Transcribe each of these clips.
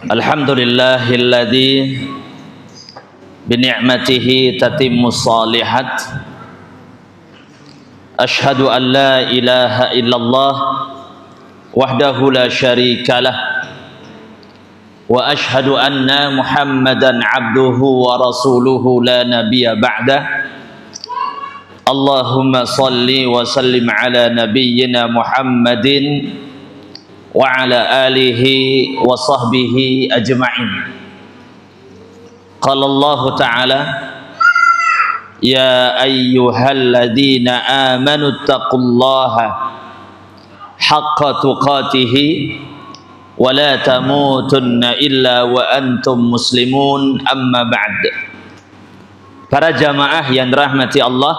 Alhamdulillahilladzi bini'matihi tatimmus shalihat. Ashhadu an la ilaha illallah wahdahu la syarikalah wa ashhadu anna Muhammadan abduhu wa rasuluhu la nabiyya ba'dah. Allahumma salli wa sallim ala nabiyyina Muhammadin wa ala alihi wa sahbihi ajma'in. Qala Allah Ta'ala, ya ayyuhalladzina amanu taqullaha haqqa tuqatihi wa la tamutunna illa wa antum muslimun, amma ba'd. Para jamaah yang dirahmati Allah,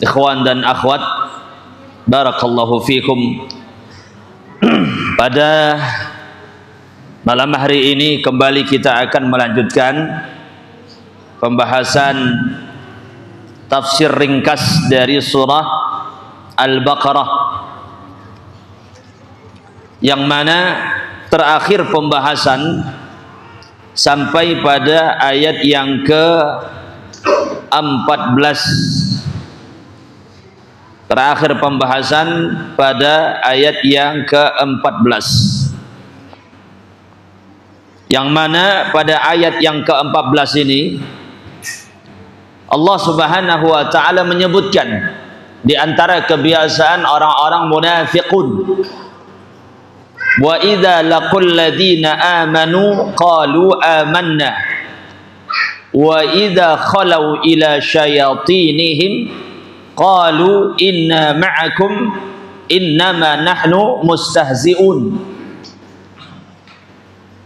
ikhwan dan akhwat, barakallahu fikum. Pada malam hari ini kembali kita akan melanjutkan pembahasan tafsir ringkas dari surah Al-Baqarah, yang mana terakhir pembahasan sampai pada ayat yang ke-14. Terakhir pembahasan pada ayat yang ke-14, yang mana pada ayat yang ke-14 ini Allah Subhanahu wa ta'ala menyebutkan di antara kebiasaan orang-orang munafiqun, wa idza laqul ladzina amanu qalu amanna wa idza khalau ila syayatinihim qalu inna ma'akum innama nahnu mustahzi'un.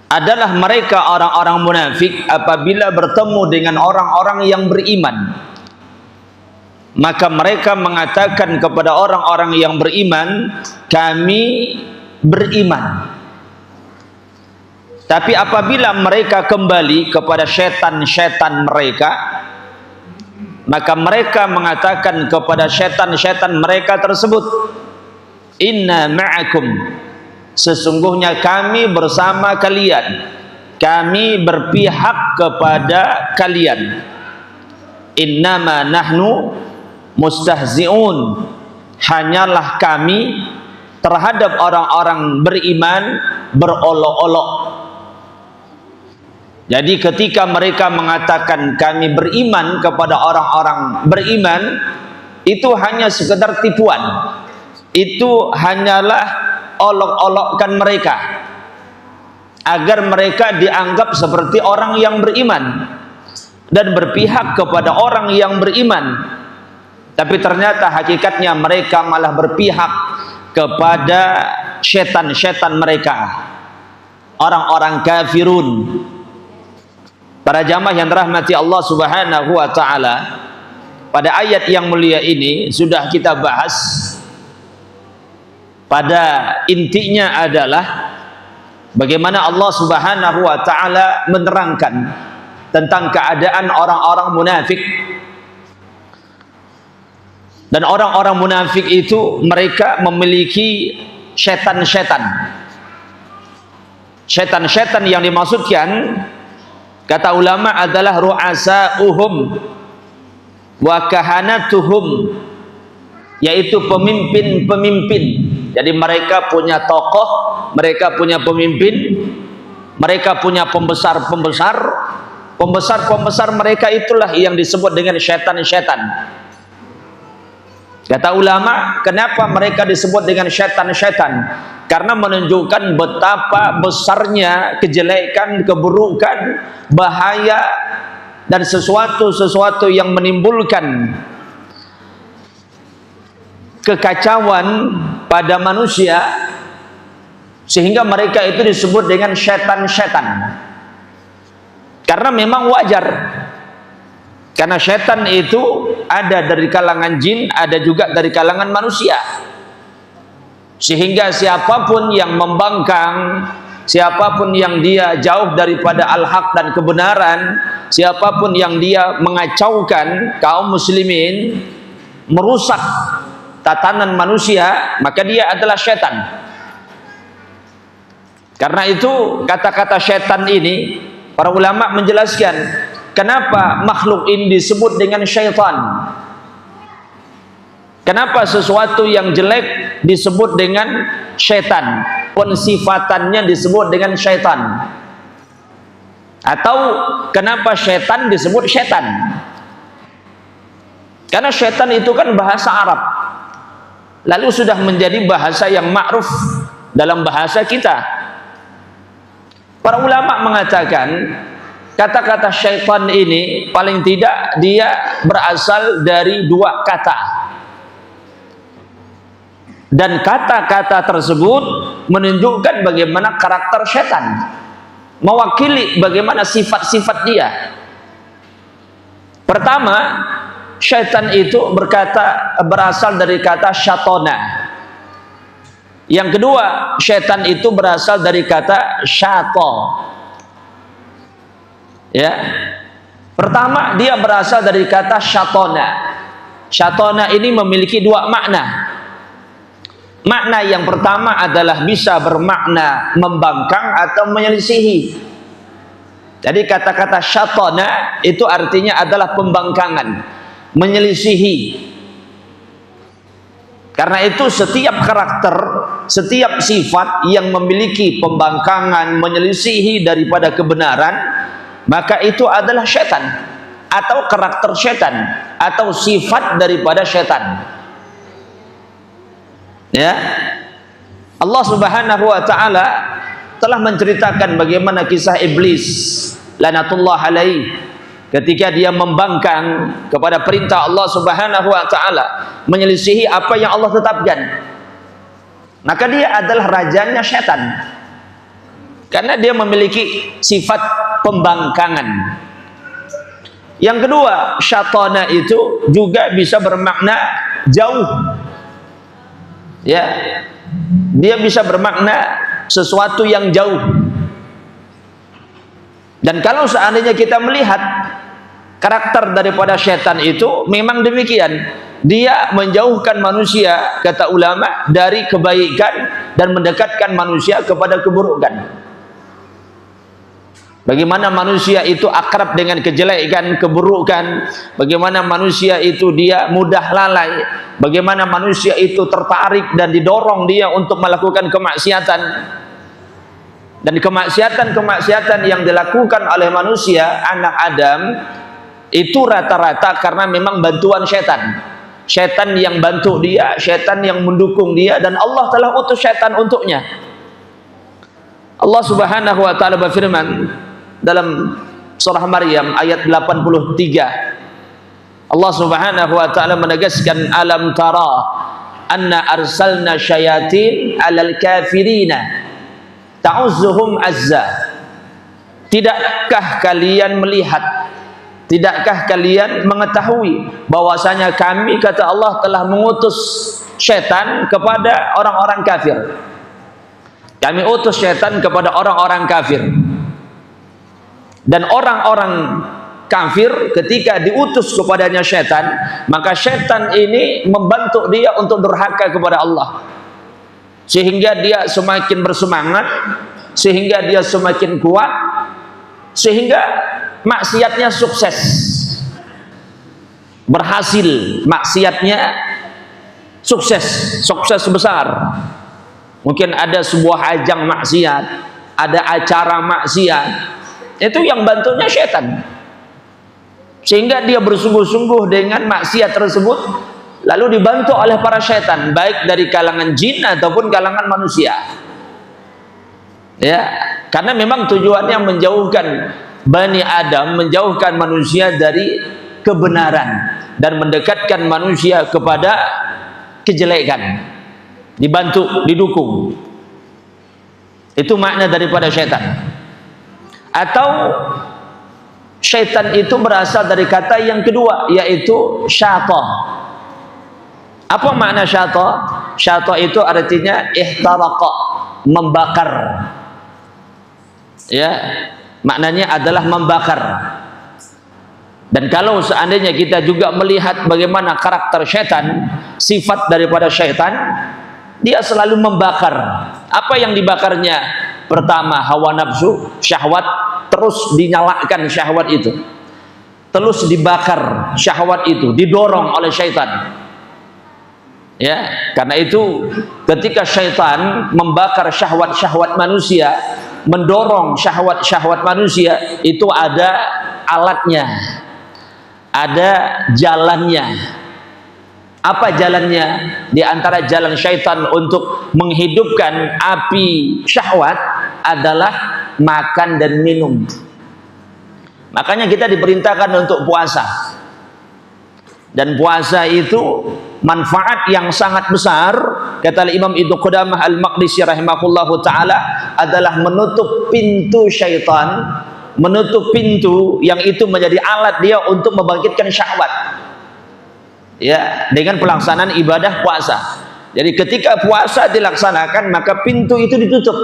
Adalah mereka orang-orang munafik apabila bertemu dengan orang-orang yang beriman, maka mereka mengatakan kepada orang-orang yang beriman, kami beriman. Tapi apabila mereka kembali kepada setan-setan mereka, maka mereka mengatakan kepada setan-setan mereka tersebut, inna ma'akum, sesungguhnya kami bersama kalian, kami berpihak kepada kalian. Innama nahnu mustahzi'un, hanyalah kami terhadap orang-orang beriman berolok-olok. Jadi ketika mereka mengatakan kami beriman kepada orang-orang beriman, itu hanya sekedar tipuan, itu hanyalah olok-olokkan mereka agar mereka dianggap seperti orang yang beriman dan berpihak kepada orang yang beriman. Tapi ternyata hakikatnya mereka malah berpihak kepada setan-setan mereka, orang-orang kafirun. Para jamaah yang dirahmati Allah Subhanahu wa ta'ala, pada ayat yang mulia ini sudah kita bahas. Pada intinya adalah bagaimana Allah Subhanahu wa ta'ala menerangkan tentang keadaan orang-orang munafik. Dan orang-orang munafik itu mereka memiliki setan-setan. Setan-setan yang dimaksudkan, kata ulama, adalah ru'asa'uhum wa kahanatuhum, yaitu pemimpin-pemimpin. Jadi mereka punya tokoh, mereka punya pemimpin, mereka punya pembesar-pembesar. Pembesar-pembesar mereka itulah yang disebut dengan setan-setan. Kata ulama, kenapa mereka disebut dengan setan-setan? Karena menunjukkan betapa besarnya kejelekan, keburukan, bahaya, dan sesuatu-sesuatu yang menimbulkan kekacauan pada manusia, sehingga mereka itu disebut dengan setan-setan. Karena memang wajar, karena setan itu ada dari kalangan jin, ada juga dari kalangan manusia. Sehingga siapapun yang membangkang, siapapun yang dia jauh daripada al-haq dan kebenaran, siapapun yang dia mengacaukan kaum muslimin, merusak tatanan manusia, maka dia adalah setan. Karena itu kata-kata syaitan ini, para ulama menjelaskan kenapa makhluk ini disebut dengan syaitan. Kenapa sesuatu yang jelek disebut dengan syaitan, pensifatannya disebut dengan syaitan. Atau kenapa syaitan disebut syaitan? Karena syaitan itu kan bahasa Arab, lalu sudah menjadi bahasa yang ma'ruf dalam bahasa kita. Para ulama mengatakan kata-kata syaitan ini paling tidak dia berasal dari dua kata, dan kata-kata tersebut menunjukkan bagaimana karakter syaitan, mewakili bagaimana sifat-sifat dia. Pertama, syaitan itu berasal dari kata syatona. Yang kedua, syaitan itu berasal dari kata syato. Ya. Pertama, dia berasal dari kata syatona. Syatona ini memiliki dua makna. Makna yang pertama adalah bisa bermakna membangkang atau menyelisihi. Jadi kata-kata syatona itu artinya adalah pembangkangan, menyelisihi. Karena itu setiap karakter, setiap sifat yang memiliki pembangkangan, menyelisihi daripada kebenaran, maka itu adalah syaitan, atau karakter syaitan, atau sifat daripada syaitan. Ya, Allah Subhanahu wa taala telah menceritakan bagaimana kisah iblis lanatullah alaih ketika dia membangkang kepada perintah Allah Subhanahu wa taala, menyelisihi apa yang Allah tetapkan. Maka dia adalah rajanya syaitan, karena dia memiliki sifat pembangkangan. Yang kedua, syatana itu juga bisa bermakna jauh. Ya, dia bisa bermakna sesuatu yang jauh. Dan kalau seandainya kita melihat karakter daripada syaitan itu memang demikian, dia menjauhkan manusia, kata ulama, dari kebaikan dan mendekatkan manusia kepada keburukan. Bagaimana manusia itu akrab dengan kejelekan, keburukan, bagaimana manusia itu dia mudah lalai, bagaimana manusia itu tertarik dan didorong dia untuk melakukan kemaksiatan. Dan kemaksiatan-kemaksiatan yang dilakukan oleh manusia, anak Adam, itu rata-rata karena memang bantuan syaitan. Syaitan yang bantu dia, syaitan yang mendukung dia, dan Allah telah utus syaitan untuknya. Allah Subhanahu wa taala berfirman dalam surah Maryam ayat 83. Allah Subhanahu wa taala menegaskan, alam tara anna arsalna syayatin alal kafirina ta'uzzuhum azza. Tidakkah kalian melihat, tidakkah kalian mengetahui bahwasanya kami, kata Allah, telah mengutus syaitan kepada orang-orang kafir. Kami utus syaitan kepada orang-orang kafir. Dan orang-orang kafir ketika diutus kepadanya syaitan, maka syaitan ini membantu dia untuk durhaka kepada Allah, sehingga dia semakin bersemangat, sehingga dia semakin kuat, sehingga maksiatnya sukses, berhasil, maksiatnya sukses besar. Mungkin ada sebuah ajang maksiat, ada acara maksiat, itu yang bantunya syaitan, sehingga dia bersungguh-sungguh dengan maksiat tersebut, lalu dibantu oleh para syaitan, baik dari kalangan jin ataupun kalangan manusia. Ya, karena memang tujuannya menjauhkan Bani Adam, menjauhkan manusia dari kebenaran dan mendekatkan manusia kepada kejelekan, dibantu, didukung. Itu makna daripada syaitan. Atau syaitan itu berasal dari kata yang kedua, yaitu syata. Apa makna syata? Syata itu artinya ihtaraqa, membakar. Ya, maknanya adalah membakar. Dan kalau seandainya kita juga melihat bagaimana karakter syaitan, sifat daripada syaitan, dia selalu membakar. Apa yang dibakarnya? Pertama hawa nafsu, syahwat, terus dinyalakan syahwat itu, terus dibakar syahwat itu, didorong oleh syaitan. Ya, karena itu ketika syaitan membakar syahwat-syahwat manusia, mendorong syahwat-syahwat manusia, itu ada alatnya, ada jalannya. Apa jalannya? Di antara jalan syaitan untuk menghidupkan api syahwat adalah makan dan minum. Makanya kita diperintahkan untuk puasa. Dan puasa itu manfaat yang sangat besar, kata Imam Ibnu Qudamah Al-Maqdisi rahimahullahu taala, adalah menutup pintu syaitan, menutup pintu yang itu menjadi alat dia untuk membangkitkan syahwat. Ya, dengan pelaksanaan ibadah puasa. Jadi ketika puasa dilaksanakan, maka pintu itu ditutup,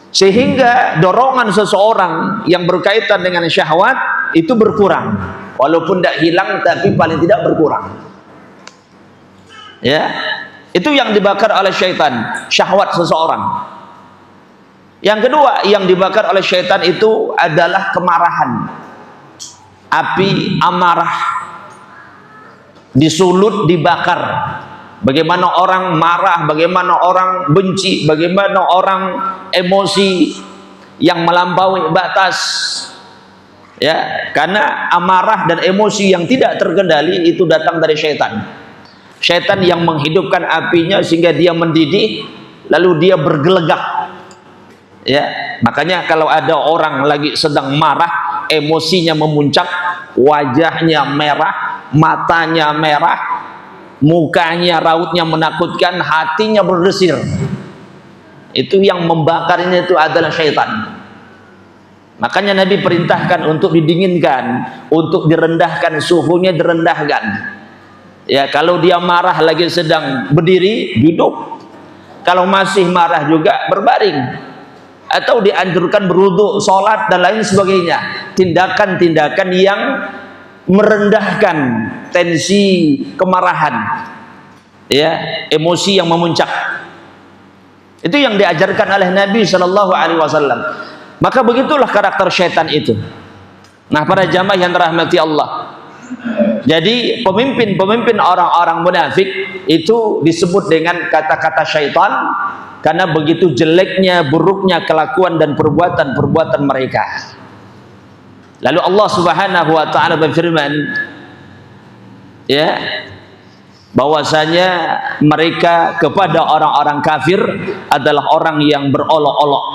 sehingga dorongan seseorang yang berkaitan dengan syahwat itu berkurang. Walaupun tidak hilang, tapi paling tidak berkurang. Ya, itu yang dibakar oleh syaitan, syahwat seseorang. Yang kedua yang dibakar oleh syaitan itu adalah kemarahan, api amarah. Disulut, dibakar. Bagaimana orang marah, bagaimana orang benci, bagaimana orang emosi yang melampaui batas. Ya, karena amarah dan emosi yang tidak terkendali itu datang dari syaitan. Syaitan yang menghidupkan apinya sehingga dia mendidih, lalu dia bergelegak. Ya, makanya kalau ada orang lagi sedang marah, emosinya memuncak, wajahnya merah, matanya merah, mukanya rautnya menakutkan, hatinya berdesir. Itu yang membakarnya itu adalah syaitan. Makanya Nabi perintahkan untuk didinginkan, untuk direndahkan, suhunya direndahkan. Ya, kalau dia marah lagi sedang berdiri, duduk. Kalau masih marah juga berbaring. Atau dianjurkan berwudu, sholat dan lain sebagainya. Tindakan-tindakan yang merendahkan tensi kemarahan, ya, emosi yang memuncak. Itu yang diajarkan oleh Nabi Shallallahu Alaihi Wasallam. Maka begitulah karakter syaitan itu. Nah, para jamaah yang dirahmati Allah, jadi pemimpin orang-orang munafik itu disebut dengan kata-kata syaitan karena begitu jeleknya, buruknya kelakuan dan perbuatan-perbuatan mereka. Lalu Allah Subhanahu wa taala berfirman, ya, bahwasanya mereka kepada orang-orang kafir adalah orang yang berolok-olok.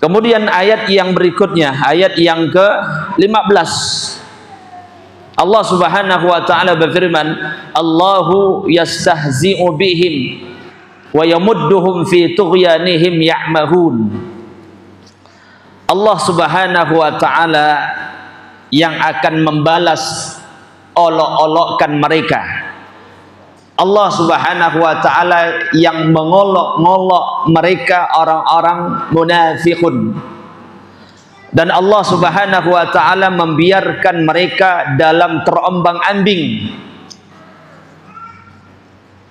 Kemudian ayat yang berikutnya, ayat yang ke-15, Allah Subhanahu wa taala berfirman, Allahu yastahzi'u bihim wa yamudduhum fi tughyanihim ya'mahun. Allah Subhanahu wa taala yang akan membalas olok-olokkan mereka. Allah Subhanahu wa taala yang mengolok-ngolok mereka orang-orang munafikun. Dan Allah Subhanahu wa taala membiarkan mereka dalam terombang-ambing.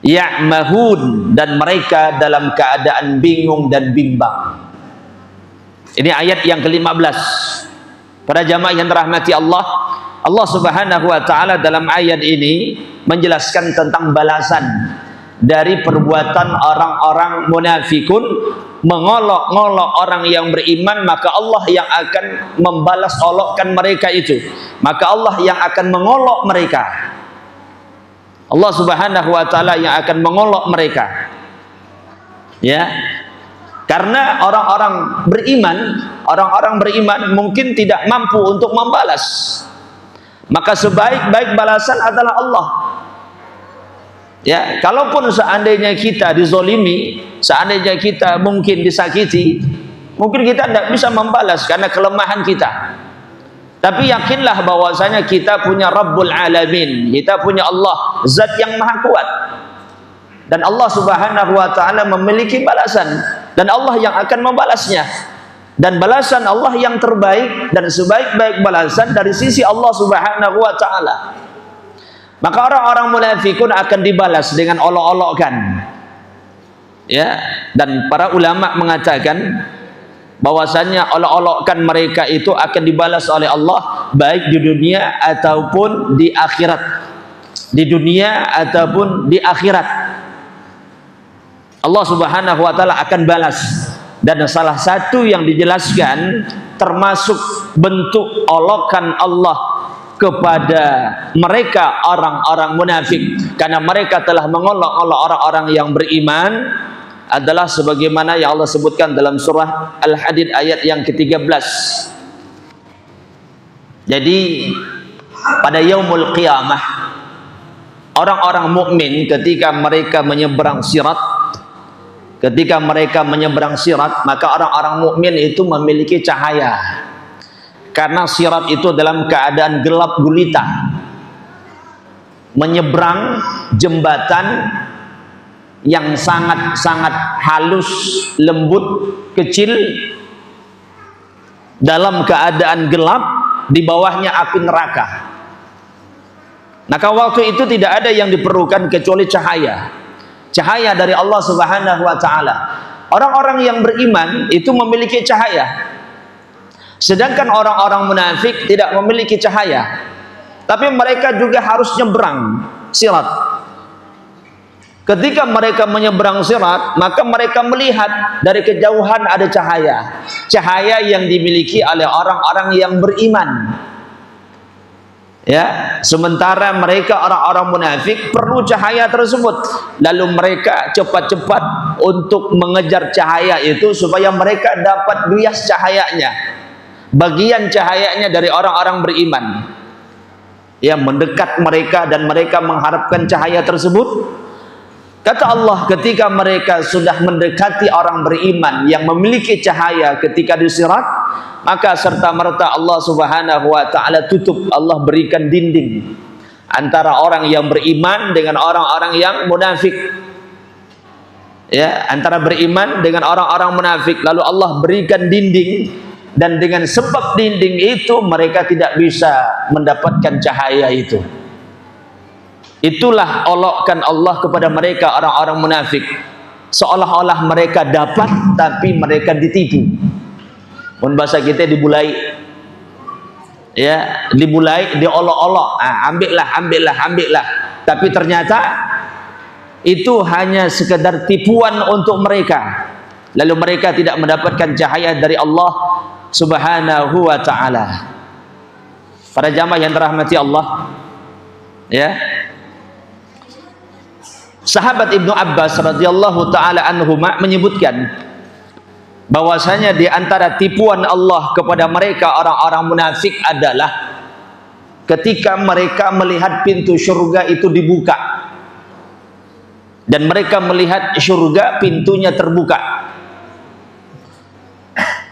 Ya'mahun, dan mereka dalam keadaan bingung dan bimbang. Ini ayat yang ke-15. Para jamaah yang dirahmati Allah, Allah Subhanahu wa taala dalam ayat ini menjelaskan tentang balasan dari perbuatan orang-orang munafikun mengolok-ngolok orang yang beriman, maka Allah yang akan membalas olokkan mereka itu. Maka Allah yang akan mengolok mereka. Allah Subhanahu wa taala yang akan mengolok mereka. Ya. Karena orang-orang beriman mungkin tidak mampu untuk membalas. Maka sebaik-baik balasan adalah Allah. Ya, kalaupun seandainya kita dizolimi, seandainya kita mungkin disakiti, mungkin kita tidak bisa membalas karena kelemahan kita. Tapi yakinlah bahwasanya kita punya Rabbul Alamin, kita punya Allah, Zat yang Maha Kuat. Dan Allah Subhanahu wa taala memiliki balasan, dan Allah yang akan membalasnya. Dan balasan Allah yang terbaik dan sebaik-baik balasan dari sisi Allah Subhanahu wa taala. Maka orang-orang munafikun akan dibalas dengan olok-olokkan. Ya, dan para ulama mengatakan bahwasannya olok-olokkan mereka itu akan dibalas oleh Allah baik di dunia ataupun di akhirat. Di dunia ataupun di akhirat. Allah Subhanahu wa taala akan balas. Dan salah satu yang dijelaskan termasuk bentuk olokan Allah kepada mereka orang-orang munafik, karena mereka telah mengolok-olok orang-orang yang beriman, adalah sebagaimana yang Allah sebutkan dalam surah Al-Hadid ayat yang ke-13. Jadi pada yaumul qiyamah, orang-orang mukmin ketika mereka menyeberang sirat, maka orang-orang mukmin itu memiliki cahaya, karena sirat itu dalam keadaan gelap gulita, menyeberang jembatan yang sangat-sangat halus, lembut, kecil, dalam keadaan gelap, di bawahnya api neraka. Maka waktu itu tidak ada yang diperlukan kecuali cahaya dari Allah Subhanahu wa taala. Orang-orang yang beriman itu memiliki cahaya, sedangkan orang-orang munafik tidak memiliki cahaya, tapi mereka juga harus nyebrang sirat. Ketika mereka menyeberang sirat, maka mereka melihat dari kejauhan ada cahaya yang dimiliki oleh orang-orang yang beriman. Ya, sementara mereka orang-orang munafik perlu cahaya tersebut, lalu mereka cepat-cepat untuk mengejar cahaya itu supaya mereka dapat bias cahayanya, bagian cahayanya dari orang-orang beriman. Ya, mendekat mereka dan mereka mengharapkan cahaya tersebut. Kata Allah, ketika mereka sudah mendekati orang beriman yang memiliki cahaya ketika di sirat, maka serta-merta Allah Subhanahu wa taala tutup, Allah berikan dinding antara orang yang beriman dengan orang-orang yang munafik. Ya, antara beriman dengan orang-orang munafik, lalu Allah berikan dinding, dan dengan sebab dinding itu mereka tidak bisa mendapatkan cahaya itu. Itulah olokkan Allah kepada mereka orang-orang munafik, seolah-olah mereka dapat tapi mereka ditipu. Pun bahasa kita dibulai, ya, dibulai, diolok-olok, ambillah, tapi ternyata itu hanya sekedar tipuan untuk mereka, lalu mereka tidak mendapatkan cahaya dari Allah Subhanahu wa taala. Para jamaah yang dirahmati Allah, ya, sahabat Ibnu Abbas radhiyallahu taala anhuma menyebutkan bahwasanya di antara tipuan Allah kepada mereka orang-orang munafik adalah ketika mereka melihat pintu surga itu dibuka dan mereka melihat surga pintunya terbuka,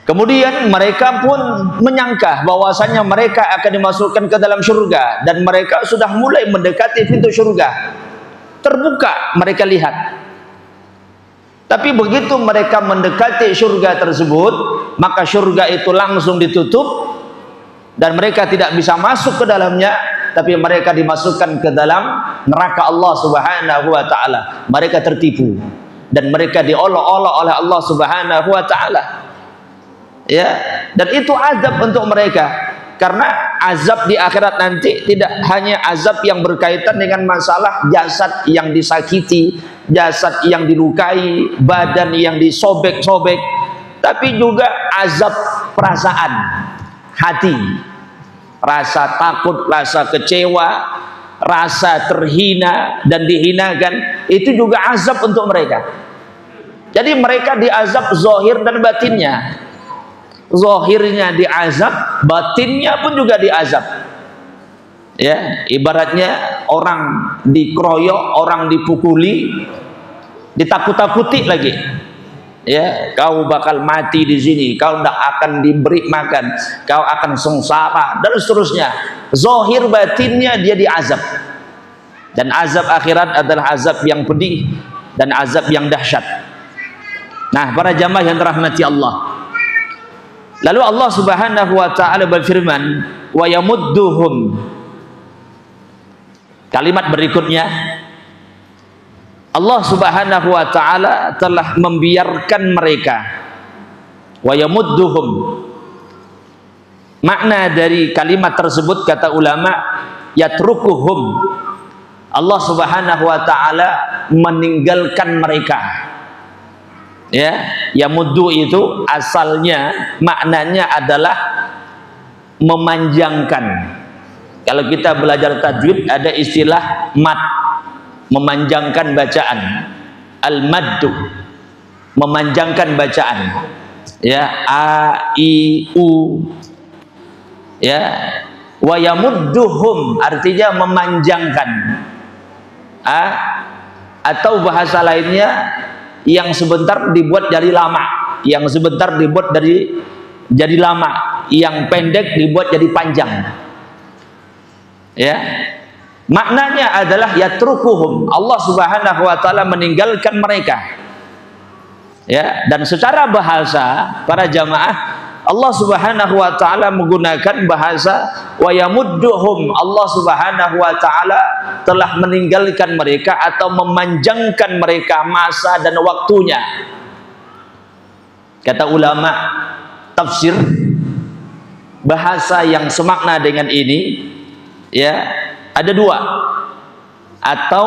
kemudian mereka pun menyangka bahwasanya mereka akan dimasukkan ke dalam surga, dan mereka sudah mulai mendekati pintu surga. Terbuka, mereka lihat. Tapi begitu mereka mendekati surga tersebut, maka surga itu langsung ditutup dan mereka tidak bisa masuk ke dalamnya, tapi mereka dimasukkan ke dalam neraka Allah Subhanahu wa taala. Mereka tertipu dan mereka diolok-olok oleh Allah Subhanahu wa taala. Ya, dan itu azab untuk mereka. Karena azab di akhirat nanti tidak hanya azab yang berkaitan dengan masalah jasad yang disakiti, jasad yang dilukai, badan yang disobek-sobek, tapi juga azab perasaan, hati, rasa takut, rasa kecewa, rasa terhina dan dihinakan, itu juga azab untuk mereka. Jadi mereka diazab zahir dan batinnya. Zahirnya diazab, batinnya pun juga diazab. Ya, ibaratnya orang dikeroyok, orang dipukuli, ditakut-takuti lagi. Ya, kau bakal mati di sini, kau tidak akan diberi makan, kau akan sengsara dan seterusnya. Zahir batinnya dia diazab. Dan azab akhirat adalah azab yang pedih dan azab yang dahsyat. Nah, para jamaah yang dirahmati Allah, lalu Allah Subhanahu wa taala berfirman, wa yamudduhum. Kalimat berikutnya Allah Subhanahu wa taala telah membiarkan mereka. Wa yamudduhum. Makna dari kalimat tersebut kata ulama, yatrukuhum. Allah Subhanahu wa taala meninggalkan mereka. Ya, yamuddu itu asalnya maknanya adalah memanjangkan. Kalau kita belajar tajwid ada istilah mad, memanjangkan bacaan. Al-maddu, memanjangkan bacaan. Ya, a i u. Ya, wa yamudduhum artinya memanjangkan. Atau bahasa lainnya yang sebentar dibuat jadi lama, yang sebentar dibuat jadi lama, yang pendek dibuat jadi panjang. Ya, maknanya adalah yatrukuhum, Allah Subhanahu wa taala meninggalkan mereka. Ya, dan secara bahasa para jamaah Allah Subhanahu wa taala menggunakan bahasa wa yamudduhum. Allah Subhanahu wa taala telah meninggalkan mereka atau memanjangkan mereka masa dan waktunya. Kata ulama tafsir, bahasa yang semakna dengan ini ya ada dua, atau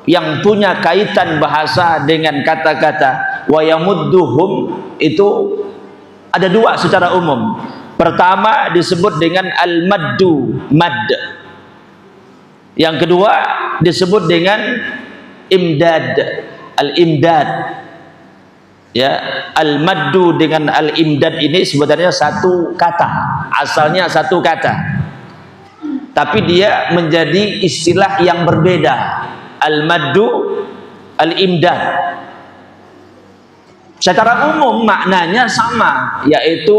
yang punya kaitan bahasa dengan kata-kata wa yamudduhum itu ada dua secara umum. Pertama disebut dengan al-maddu, mad. Yang kedua disebut dengan imdad, al-imdad. Ya, al-maddu dengan al-imdad ini sebenarnya satu kata, asalnya satu kata. Tapi dia menjadi istilah yang berbeda. Al-maddu, al-imdad. Secara umum maknanya sama, yaitu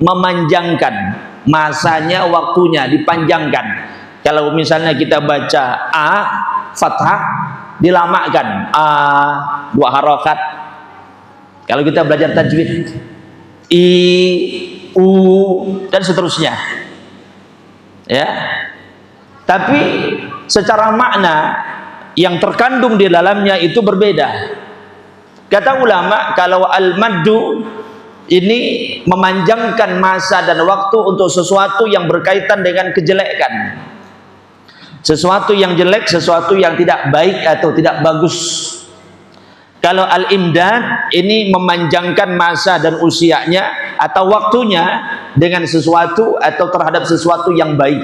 memanjangkan masanya, waktunya dipanjangkan. Kalau misalnya kita baca a fathah dilamakan, a dua harokat. Kalau kita belajar tajwid i u dan seterusnya. Ya. Tapi secara makna yang terkandung di dalamnya itu berbeda. Kata ulama, kalau al-maddu ini memanjangkan masa dan waktu untuk sesuatu yang berkaitan dengan kejelekan, sesuatu yang jelek, sesuatu yang tidak baik atau tidak bagus. Kalau al-imdad ini memanjangkan masa dan usianya atau waktunya dengan sesuatu atau terhadap sesuatu yang baik.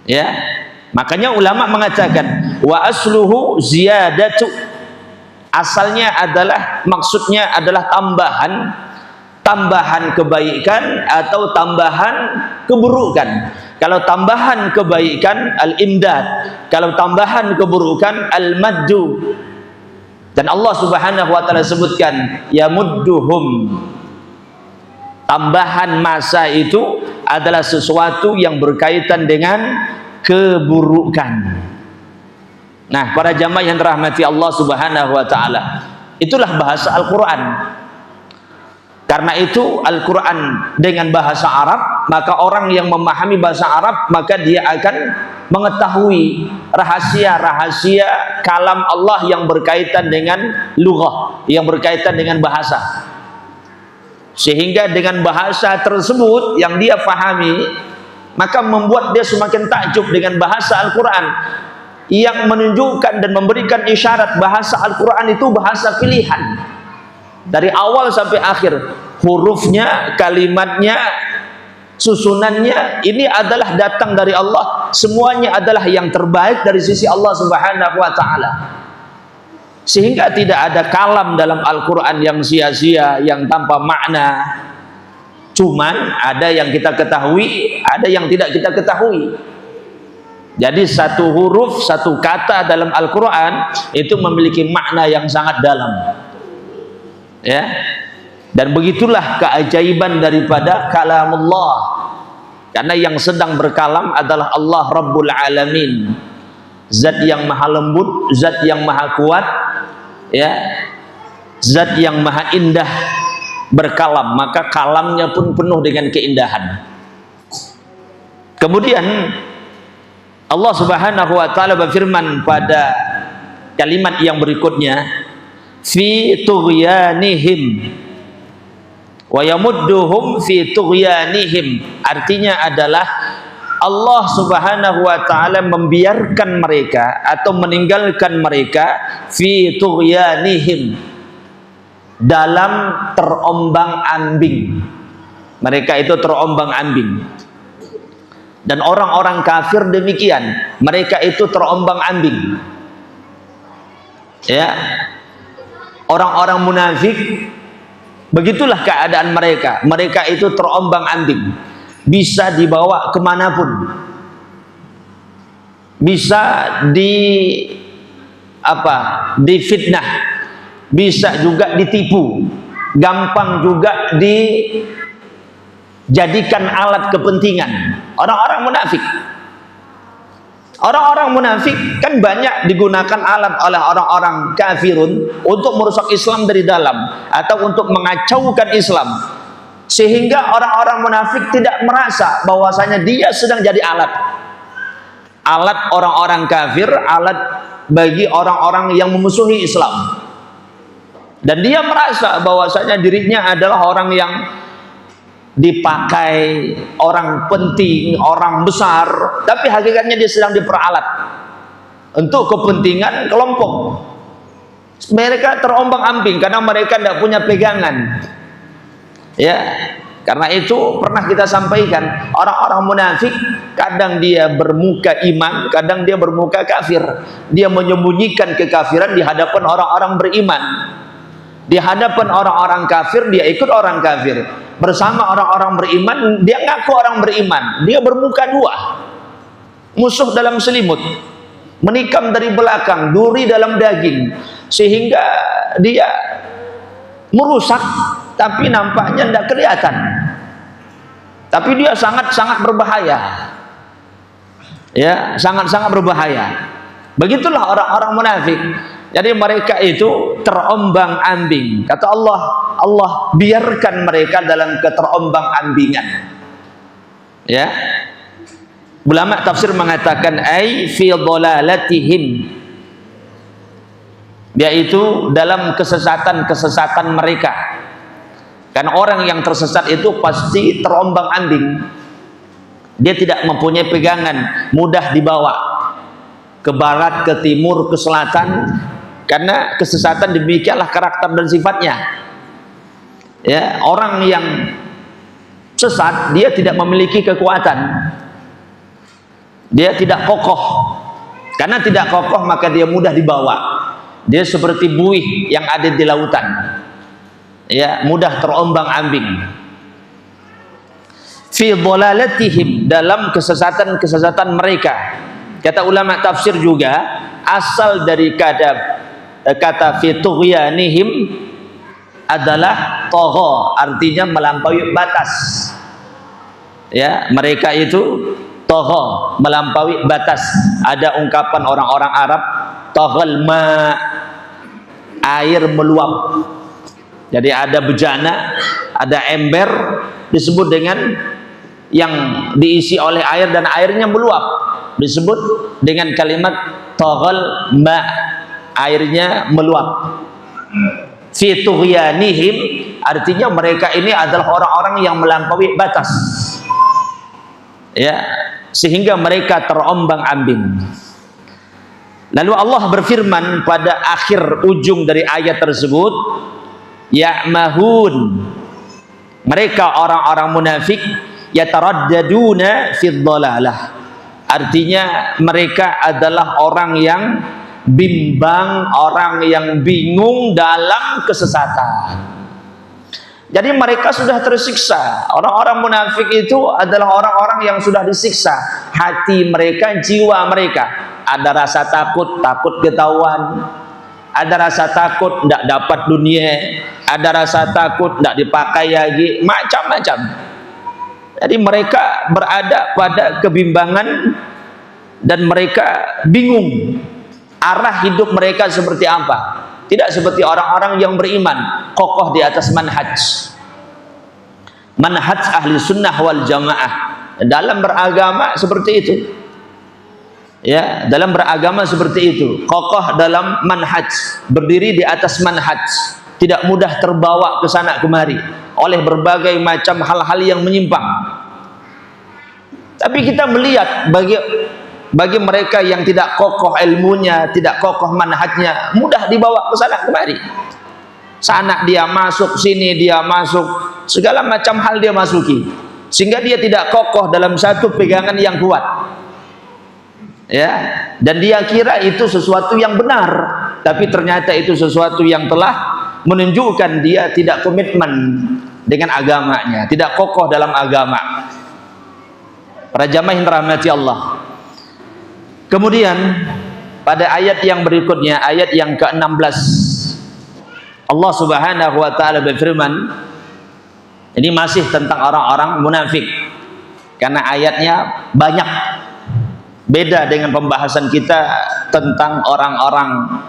Ya, makanya ulama mengatakan wa asluhu ziyadatu. Asalnya adalah, maksudnya adalah tambahan kebaikan atau tambahan keburukan. Kalau tambahan kebaikan al-imdad, kalau tambahan keburukan al-maddu. Dan Allah Subhanahu wa taala sebutkan yamudduhum. Tambahan masa itu adalah sesuatu yang berkaitan dengan keburukan. Nah, para jamaah yang dirahmati Allah Subhanahu wa taala, itulah bahasa Al-Qur'an. Karena itu Al-Qur'an dengan bahasa Arab, maka orang yang memahami bahasa Arab maka dia akan mengetahui rahasia-rahasia kalam Allah yang berkaitan dengan lughah, yang berkaitan dengan bahasa. Sehingga dengan bahasa tersebut yang dia fahami, maka membuat dia semakin takjub dengan bahasa Al-Qur'an, yang menunjukkan dan memberikan isyarat bahasa Al-Quran itu bahasa pilihan dari awal sampai akhir, hurufnya, kalimatnya, susunannya ini adalah datang dari Allah, semuanya adalah yang terbaik dari sisi Allah Subhanahu wa taala. Sehingga tidak ada kalam dalam Al-Quran yang sia-sia, yang tanpa makna. Cuman ada yang kita ketahui, ada yang tidak kita ketahui. Jadi satu huruf, satu kata dalam Al-Quran itu memiliki makna yang sangat dalam. Ya. Dan begitulah keajaiban daripada kalamullah. Karena yang sedang berkalam adalah Allah Rabbul Alamin. Zat yang maha lembut, zat yang maha kuat, ya, zat yang maha indah berkalam. Maka kalamnya pun penuh dengan keindahan. Kemudian Allah Subhanahu wa taala berfirman pada kalimat yang berikutnya, fi tughyanihim wa yamudduhum fi tughyanihim, artinya adalah Allah Subhanahu wa taala membiarkan mereka atau meninggalkan mereka fi tughyanihim, dalam terombang-ambing. Mereka itu terombang-ambing. Dan orang-orang kafir demikian, mereka itu terombang-ambing. Ya. Orang-orang munafik begitulah keadaan mereka. Mereka itu terombang-ambing, bisa dibawa kemanapun, bisa difitnah, bisa juga ditipu, gampang juga dijadikan alat kepentingan. Orang-orang munafik, orang-orang munafik kan banyak digunakan alat oleh orang-orang kafirun untuk merusak Islam dari dalam atau untuk mengacaukan Islam, sehingga orang-orang munafik tidak merasa bahwasanya dia sedang jadi alat orang-orang kafir, alat bagi orang-orang yang memusuhi Islam. Dan dia merasa bahwasanya dirinya adalah orang yang dipakai, orang penting, orang besar, tapi hakikatnya dia sedang diperalat untuk kepentingan kelompok. Mereka terombang-ambing karena mereka tidak punya pegangan. Ya, karena itu pernah kita sampaikan, orang-orang munafik kadang dia bermuka iman, kadang dia bermuka kafir. Dia menyembunyikan kekafiran di hadapan orang-orang beriman. Di hadapan orang-orang kafir dia ikut orang kafir, bersama orang-orang beriman dia ngaku orang beriman. Dia bermuka dua, musuh dalam selimut, menikam dari belakang, duri dalam daging, sehingga dia merusak tapi nampaknya tidak kelihatan, tapi dia sangat-sangat berbahaya. Ya, sangat-sangat berbahaya. Begitulah orang-orang munafik. Jadi mereka itu terombang-ambing. Kata Allah, Allah biarkan mereka dalam keterombang-ambingan. Ya. Ulama tafsir mengatakan ai fi dhalalatihim, yaitu dalam kesesatan-kesesatan mereka. Karena orang yang tersesat itu pasti terombang-ambing. Dia tidak mempunyai pegangan, mudah dibawa ke barat, ke timur, ke selatan. Karena kesesatan demikianlah karakter dan sifatnya. Ya, orang yang sesat dia tidak memiliki kekuatan. Dia tidak kokoh. Karena tidak kokoh maka dia mudah dibawa. Dia seperti buih yang ada di lautan. Ya, mudah terombang-ambing. Fi dhalalatihim, dalam kesesatan-kesesatan mereka. Kata ulama tafsir juga, asal dari kata fi tughyanihim adalah tagha, artinya melampaui batas. Ya, mereka itu tagha, melampaui batas. Ada ungkapan orang-orang Arab, taghal ma, air meluap. Jadi ada bejana, ada ember disebut dengan yang diisi oleh air dan airnya meluap, disebut dengan kalimat taghal ma, airnya meluap. Fi tughyanihim, artinya mereka ini adalah orang-orang yang melampaui batas. Ya, sehingga mereka terombang-ambing. Lalu Allah berfirman pada akhir ujung dari ayat tersebut, ya'mahun, mereka orang-orang munafik yataraddaduna fid dhalalah, artinya mereka adalah orang yang bimbang, orang yang bingung dalam kesesatan. Jadi mereka sudah tersiksa. Orang-orang munafik itu adalah orang-orang yang sudah disiksa hati mereka, jiwa mereka. Ada rasa takut, takut ketahuan. Ada rasa takut tidak dapat dunia. Ada rasa takut tidak dipakai lagi. Macam-macam. Jadi mereka berada pada kebimbangan dan mereka bingung arah hidup mereka seperti apa. Tidak seperti orang-orang yang beriman, kokoh di atas manhaj ahli sunnah wal jamaah. Dalam beragama seperti itu. Ya, dalam beragama seperti itu, kokoh dalam manhaj, berdiri di atas manhaj, tidak mudah terbawa ke sana kemari oleh berbagai macam hal-hal yang menyimpang. Tapi kita melihat bagi mereka yang tidak kokoh ilmunya, tidak kokoh manhajnya, mudah dibawa ke sana kemari. Sana dia masuk, sini dia masuk, segala macam hal dia masuki, sehingga dia tidak kokoh dalam satu pegangan yang kuat. Ya, dan dia kira itu sesuatu yang benar, tapi ternyata itu sesuatu yang telah menunjukkan dia tidak komitmen dengan agamanya, tidak kokoh dalam agama. Para jamaah yang dirahmati Allah. Kemudian pada ayat yang berikutnya, ayat yang ke-16, Allah Subhanahu wa taala berfirman, ini masih tentang orang-orang munafik, karena ayatnya banyak. Beda dengan pembahasan kita tentang orang-orang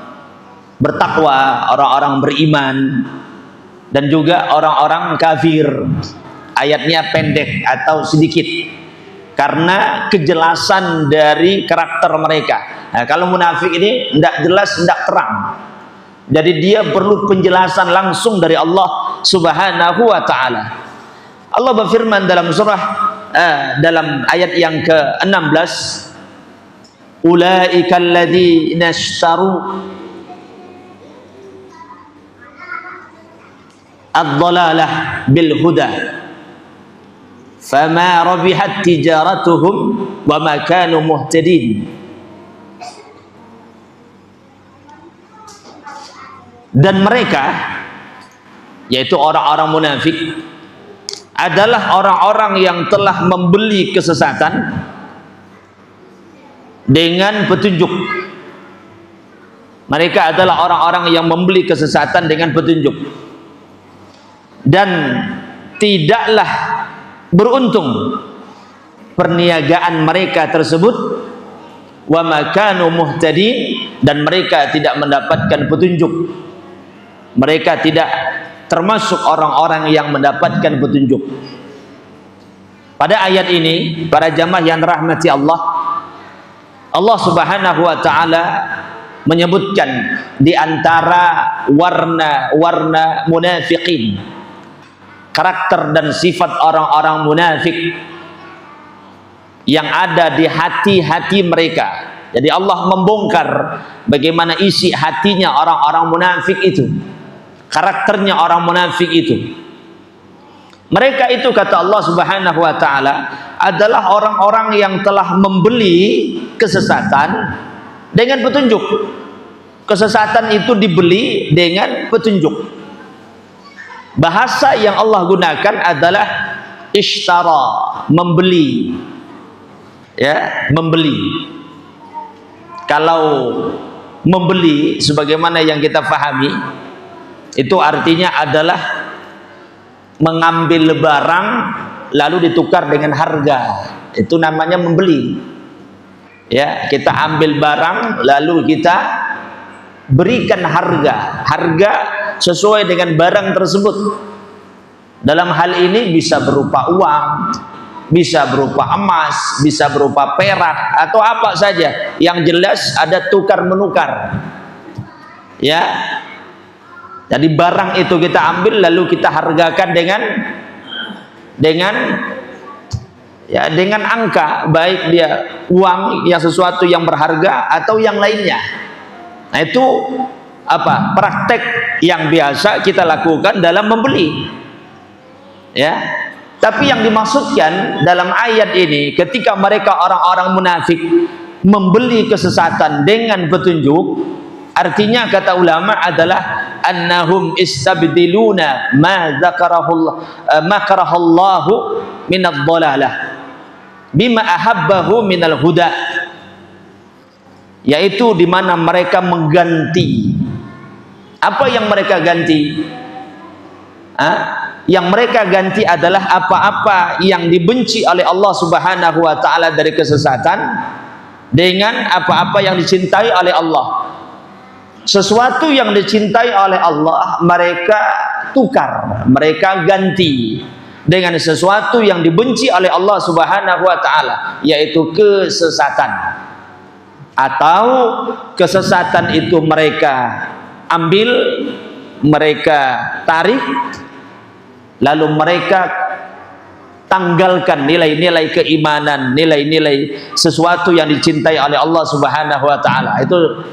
bertakwa, orang-orang beriman, dan juga orang-orang kafir. Ayatnya pendek atau sedikit karena kejelasan dari karakter mereka. Nah, kalau munafik ini tidak jelas, tidak terang, jadi dia perlu penjelasan langsung dari Allah Subhanahu wa ta'ala. Allah berfirman dalam surah dalam ayat yang ke-16, ulaika alladzina ishtaru ad-dhalalah bil huda fama rabihat tijaratuhum wa ma kanu muhtadin. Dan mereka, yaitu orang-orang munafik, adalah orang-orang yang telah membeli kesesatan dengan petunjuk. Mereka adalah orang-orang yang membeli kesesatan dengan petunjuk, dan tidaklah beruntung perniagaan mereka tersebut, wa makanu muhtadin, dan mereka tidak mendapatkan petunjuk. Mereka tidak termasuk orang-orang yang mendapatkan petunjuk. Pada ayat ini, para jamaah yang rahmati Allah, Allah Subhanahu wa ta'ala menyebutkan di antara warna-warna munafikin, karakter dan sifat orang-orang munafik yang ada di hati-hati mereka. Jadi Allah membongkar bagaimana isi hatinya orang-orang munafik itu, karakternya orang munafik itu. Mereka itu, kata Allah Subhanahu wa ta'ala, adalah orang-orang yang telah membeli kesesatan dengan petunjuk. Kesesatan itu dibeli dengan petunjuk. Bahasa yang Allah gunakan adalah ishtara, membeli. Ya, membeli. Kalau membeli sebagaimana yang kita pahami, itu artinya adalah mengambil barang lalu ditukar dengan harga. Itu namanya membeli. Ya, kita ambil barang lalu kita berikan harga sesuai dengan barang tersebut. Dalam hal ini bisa berupa uang, bisa berupa emas, bisa berupa perak, atau apa saja. Yang jelas ada tukar menukar. Ya, jadi barang itu kita ambil lalu kita hargakan dengan angka, baik dia uang yang sesuatu yang berharga atau yang lainnya. Nah, itu apa? Praktek yang biasa kita lakukan dalam membeli. Ya. Tapi yang dimaksudkan dalam ayat ini, ketika mereka orang-orang munafik membeli kesesatan dengan petunjuk, artinya kata ulama adalah annahum istabdiluna ma karahallahu minadh dhalalah bima ahabbahu minal huda, yaitu di mana mereka mengganti. Apa yang mereka ganti? Yang mereka ganti adalah apa-apa yang dibenci oleh Allah Subhanahu wa ta'ala dari kesesatan dengan apa-apa yang dicintai oleh Allah. Sesuatu yang dicintai oleh Allah mereka tukar, mereka ganti dengan sesuatu yang dibenci oleh Allah Subhanahu wa ta'ala, yaitu kesesatan. atau kesesatan itu mereka ambil, mereka tarik, lalu mereka tanggalkan nilai-nilai keimanan, nilai-nilai sesuatu yang dicintai oleh Allah Subhanahu wa taala.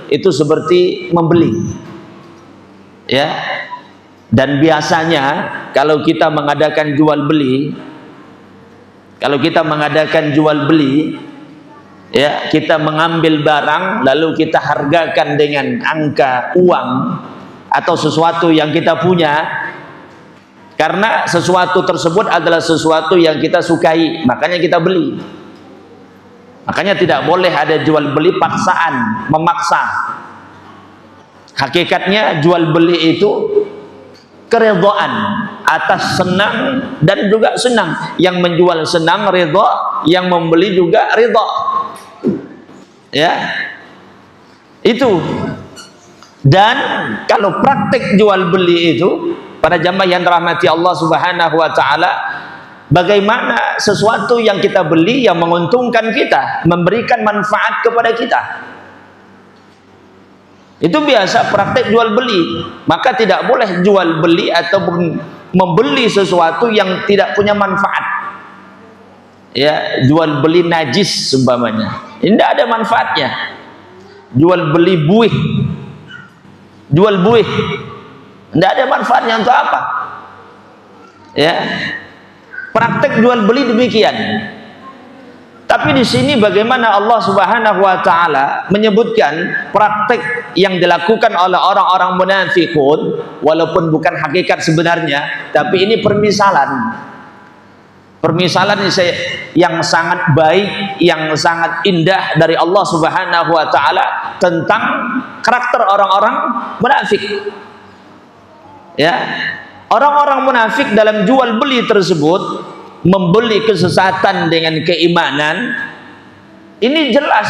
Itu seperti membeli. Ya. Dan biasanya kalau kita mengadakan jual beli, ya, kita mengambil barang lalu kita hargakan dengan angka uang atau sesuatu yang kita punya, karena sesuatu tersebut adalah sesuatu yang kita sukai, makanya kita beli. Makanya tidak boleh ada jual beli paksaan, memaksa. Hakikatnya jual beli itu keridhaan atas senang dan juga senang. Yang menjual senang ridha, yang membeli juga ridha. Ya, itu. Dan kalau praktek jual beli itu, para jamaah yang dirahmati Allah Subhanahu wa taala, bagaimana sesuatu yang kita beli yang menguntungkan kita, memberikan manfaat kepada kita. Itu biasa praktek jual beli. Maka tidak boleh jual beli ataupun membeli sesuatu yang tidak punya manfaat. Ya, jual beli najis umpamanya, ini tidak ada manfaatnya. Jual beli buih, tidak ada manfaatnya untuk apa? Ya, praktek jual beli demikian. Tapi di sini bagaimana Allah Subhanahu wa taala menyebutkan praktek yang dilakukan oleh orang-orang munafikun, walaupun bukan hakikat sebenarnya, tapi ini permisalan yang sangat baik, yang sangat indah dari Allah Subhanahu wa taala tentang karakter orang-orang munafik. Ya, orang-orang munafik dalam jual beli tersebut membeli kesesatan dengan keimanan. Ini jelas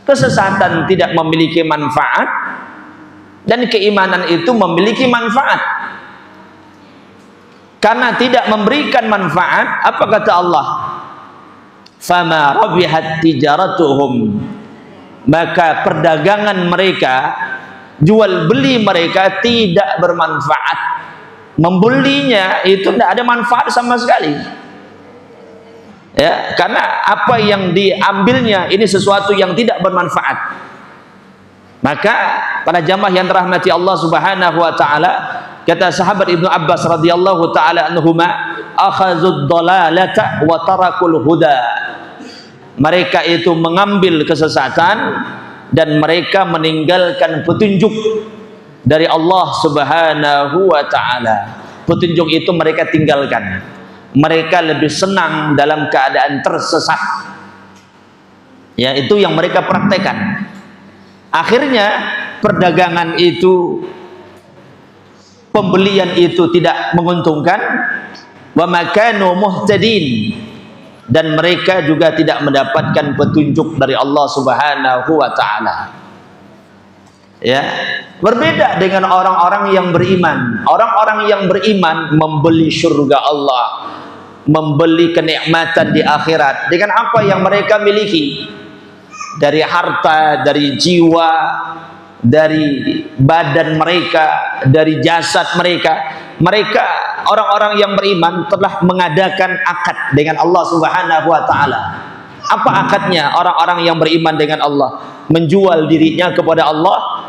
kesesatan tidak memiliki manfaat dan keimanan itu memiliki manfaat. Karena tidak memberikan manfaat, apa kata Allah? Fama rabihat tijaratuhum, maka perdagangan mereka, jual beli mereka tidak bermanfaat. Membelinya itu tidak ada manfaat sama sekali. Ya, karena apa yang diambilnya ini sesuatu yang tidak bermanfaat. Maka para jamaah yang dirahmati Allah Subhanahu wa taala, kata sahabat Ibnu Abbas radhiyallahu taala anhuma, akhazud dalalata wa tarakul huda. Mereka itu mengambil kesesatan dan mereka meninggalkan petunjuk dari Allah Subhanahu wa taala. Petunjuk itu mereka tinggalkan. Mereka lebih senang dalam keadaan tersesat. Ya, itu yang mereka praktekkan. Akhirnya perdagangan itu, pembelian itu tidak menguntungkan, wa makanu muhtadin, dan mereka juga tidak mendapatkan petunjuk dari Allah Subhanahu wa taala. Ya, berbeda dengan orang-orang yang beriman. Orang-orang yang beriman membeli surga Allah, membeli kenikmatan di akhirat dengan apa yang mereka miliki, dari harta, dari jiwa, dari badan mereka, dari jasad mereka. Mereka, orang-orang yang beriman, telah mengadakan akad dengan Allah Subhanahu wa taala. Apa akadnya orang-orang yang beriman dengan Allah? Menjual dirinya kepada Allah.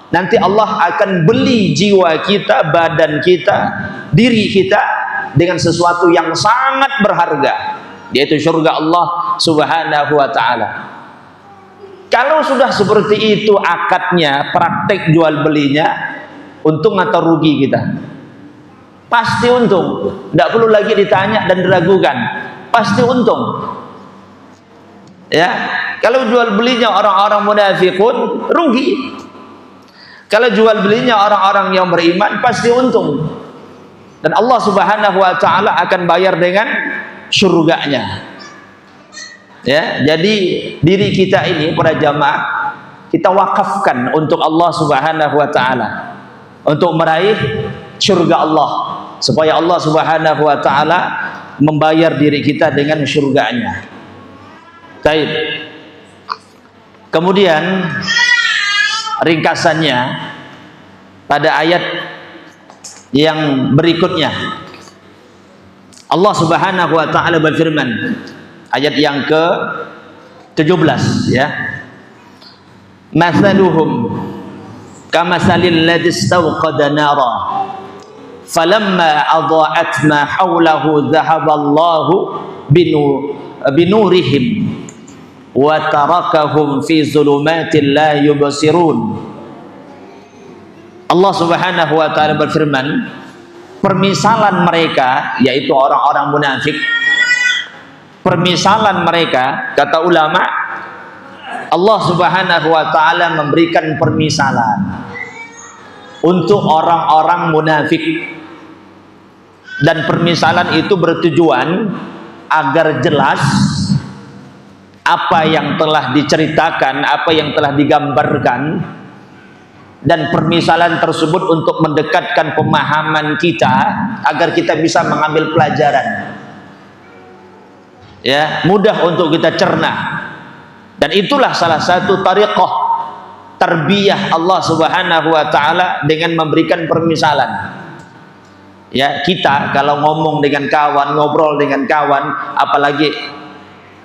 Nanti Allah akan beli jiwa kita, badan kita, diri kita dengan sesuatu yang sangat berharga, yaitu surga Allah Subhanahu wa taala. Kalau sudah seperti itu akadnya, praktek jual belinya, untung atau rugi kita? Pasti untung. Tidak perlu lagi ditanya dan diragukan, pasti untung. Ya, kalau jual belinya orang-orang munafikun, rugi. Kalau jual belinya orang-orang yang beriman, pasti untung. Dan Allah Subhanahu wa taala akan bayar dengan surganya. Ya, jadi diri kita ini, para jamaah, kita wakafkan untuk Allah Subhanahu wa taala, untuk meraih surga Allah, supaya Allah Subhanahu wa taala membayar diri kita dengan surganya. Baik. Kemudian ringkasannya pada ayat yang berikutnya Allah Subhanahu wa taala berfirman, ayat yang ke-17 ya. Mathaluhum kamathalil ladzi istawqada nara falamma adha'at ma hawlahu dhahaballahu binurihim wa tarakahum fi zulumatin la yubsirun. Allah Subhanahu wa taala berfirman, permisalan mereka, yaitu orang-orang munafik, permisalan mereka, kata ulama, Allah Subhanahu wa taala memberikan permisalan untuk orang-orang munafik, dan permisalan itu bertujuan agar jelas apa yang telah diceritakan, apa yang telah digambarkan, dan permisalan tersebut untuk mendekatkan pemahaman kita agar kita bisa mengambil pelajaran, ya, mudah untuk kita cerna. Dan itulah salah satu tariqah tarbiyah Allah Subhanahu wa taala dengan memberikan permisalan. Ya, kita kalau ngomong dengan kawan, ngobrol dengan kawan, apalagi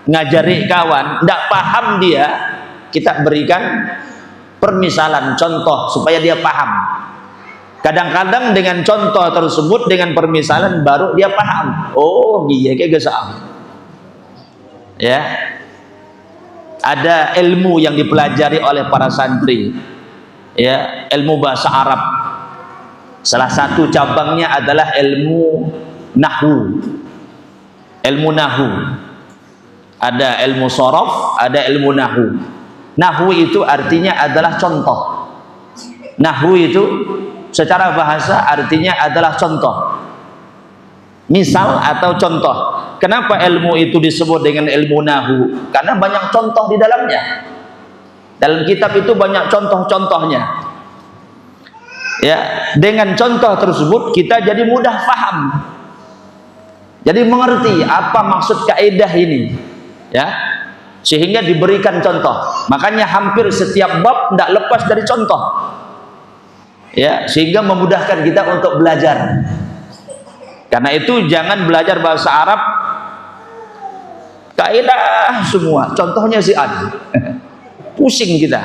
ngajari kawan, tidak paham dia, kita berikan permisalan, contoh supaya dia paham. Kadang-kadang dengan contoh tersebut, dengan permisalan baru dia paham. Oh, iya kayak gesam. Ya. Ada ilmu yang dipelajari oleh para santri, ya, ilmu bahasa Arab. Salah satu cabangnya adalah ilmu nahwu. Ilmu nahwu. Ada ilmu shorof, ada ilmu nahwu. Nahwu itu artinya adalah contoh. Nahwu itu secara bahasa artinya adalah contoh, misal atau contoh. Kenapa ilmu itu disebut dengan ilmu nahwu? Karena banyak contoh di dalamnya. Dalam kitab itu banyak contoh-contohnya. Ya, dengan contoh tersebut kita jadi mudah paham. Jadi mengerti apa maksud kaidah ini. Ya. Sehingga diberikan contoh. Makanya hampir setiap bab tidak lepas dari contoh. Ya, sehingga memudahkan kita untuk belajar. Karena itu jangan belajar bahasa Arab kaidah semua, contohnya si Ad. Pusing kita.